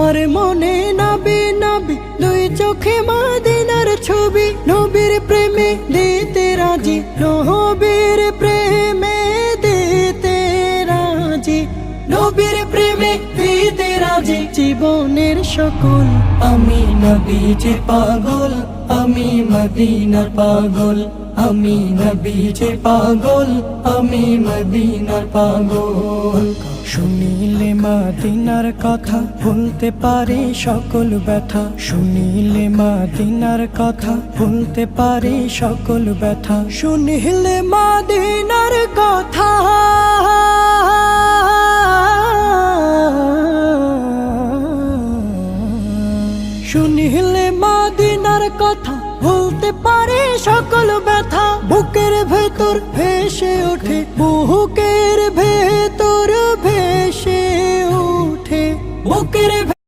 আমার মনে নবী নবী দুই চোখে মদিনার ছবি, নবীর প্রেমে দিতে রাজি, নবীর প্রেমে দিতে রাজি, নবীর প্রেমে দিতে রাজি। জীবনের সকল আমি নবীজির পাগল, আমি মদিনার পাগল, আমি নবীজির পাগল, আমি মদিনার পাগল। শুনিলে মদিনার কথা ভুলতে পারি সকল ব্যথা, শুনিলে মদিনার কথা ভুলতে পারি সকল ব্যথা, শুনিলে মদিনার কথা শুনিলে মদিনার কথা ভুলতে পারি সকল ব্যথা। বুকের ভেতর ভেসে ওঠে, বুকের ভেতর ভেসে ওঠে, বুকের